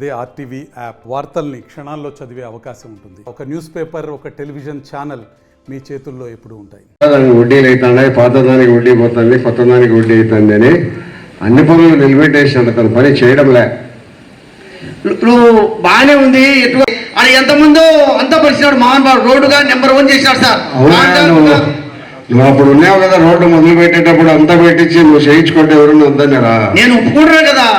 అదే RTV app వార్తల్ని క్షణాల్లో చదివే అవకాశం ఉంటుంది. ఒక న్యూస్ పేపర్, ఒక టెలివిజన్ ఛానల్ మీ చేతుల్లో ఎప్పుడు ఉంటాయి. దానికి వడ్డీలు అవుతున్నాయి, పాత దానికి వడ్డీ పోతుంది, కొత్త దానికి వడ్డీ అవుతుంది అని అన్ని పనులు నిలబెట్టేసాడు. తన పని చేయడంలే. నువ్వు బాగానే ఉంది. అని ఎంతమందో అంతా పరిచినాడు మహానుభావుడు. రోడ్డుగా నెంబర్ 1 చేసినాడు సార్. నువ్వు అప్పుడు ఉన్నావు కదా, రోడ్డు మొదలు పెట్టేటప్పుడు అంతా పెట్టించి నువ్వు చేయించుకుంటే ఎవరన్నా వద్దన్నారా? నేను ఒప్పుకుంటున్నా కదా.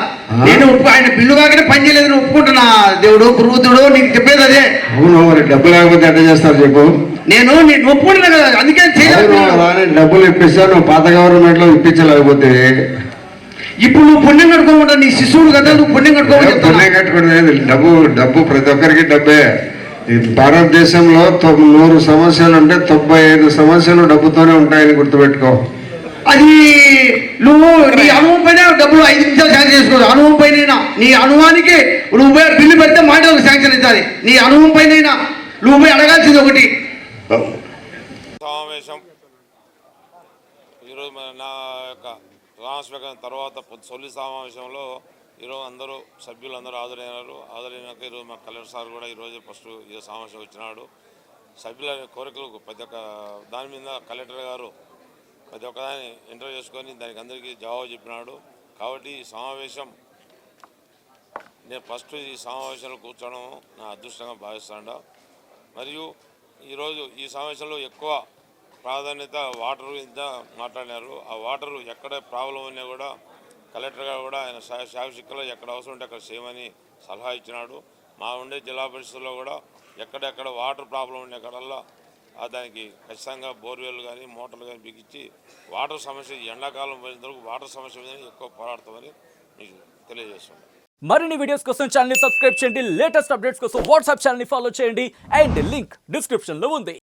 నేను ఆయన బిల్లు కాకనే పని చేయలేదు, నేను ఒప్పుకుంటున్నా. దేవుడు పురుగుతుడు నీకు చెప్పేది అదే. అవును, మరి డబ్బు లేకపోతే ఎట్లా చేస్తారు చెప్పు? నేను ఒప్పుకుంటున్నా కదా, అందుకే డబ్బులు ఇప్పిస్తా. నువ్వు పాత గవర్నమెంట్ లో ఇప్పించలేకపోతే ఇప్పుడు నువ్వు పుణ్యం కట్టుకోమంటా. నీ శిశువుడు కదా, నువ్వు పుణ్యం కట్టుకోమని. పుణ్యం కట్టుకోవడం డబ్బు ప్రతి ఒక్కరికి డబ్బే. భారతదేశంలో 100 సమస్యలు ఉంటే 95 సమస్యలు డబ్బుతోనే ఉంటాయని గుర్తుపెట్టుకో. అది నువ్వు నీ అనుభవం పైన డబ్బులు 5 నిమిషాలు శాంక్షన్ చేసుకోవచ్చు. అనుభవం పైన నీ అనుభవానికి నువ్వు బిల్లు పెడితే మాటలకు శాంక్షన్ ఇవ్వాలి. నీ అనుభవం పైన నువ్వు పోయి అడగాల్సింది ఒకటి. సమావేశం ఈరోజు నా యొక్క సమావేశం తర్వాత తొలి సమావేశంలో ఈరోజు అందరూ సభ్యులందరూ హాజరైనాక ఈరోజు మా కలెక్టర్ సార్ కూడా ఈరోజు ఫస్ట్ ఈ సమావేశం వచ్చినాడు. సభ్యుల కోరికలు ప్రతి ఒక్క దాని మీద కలెక్టర్ గారు ప్రతి ఒక్కదాన్ని ఇంటర్వ్యూ చేసుకొని దానికి అందరికీ జవాబు చెప్పినాడు. కాబట్టి ఈ సమావేశం నేను ఫస్ట్ ఈ సమావేశంలో కూర్చోవడం నా అదృష్టంగా భావిస్తాను. మరియు ఈరోజు ఈ సమావేశంలో ఎక్కువ ప్రాధాన్యత వాటర్ గురించి మాట్లాడినారు. ఆ వాటరు ఎక్కడ ప్రాబ్లం ఉన్నా కూడా కలెక్టర్ గారు కూడా ఆయన శాఖలో ఎక్కడ అవసరం ఉంటే అక్కడ చేయమని సలహా ఇచ్చినాడు. మా ఉండే జిల్లా పరిషత్తులో కూడా ఎక్కడెక్కడ వాటర్ ప్రాబ్లం ఉండే అక్కడల్లా దానికి ఖచ్చితంగా బోర్వెల్ కానీ మోటార్లు కానీ బిగించి వాటర్ సమస్య ఎండాకాలం పోయిన వరకు వాటర్ సమస్య మీద ఎక్కువ పోరాడతామని మీకు తెలియజేస్తున్నాను. మరిన్ని వీడియోస్ కోసం ఛానల్ ని సబ్స్క్రైబ్ చేయండి. లేటెస్ట్ అప్డేట్స్ కోసం వాట్సాప్ ఛానల్ ని ఫాలో చేయండి. అండ్ లింక్ డిస్క్రిప్షన్ లో ఉంది.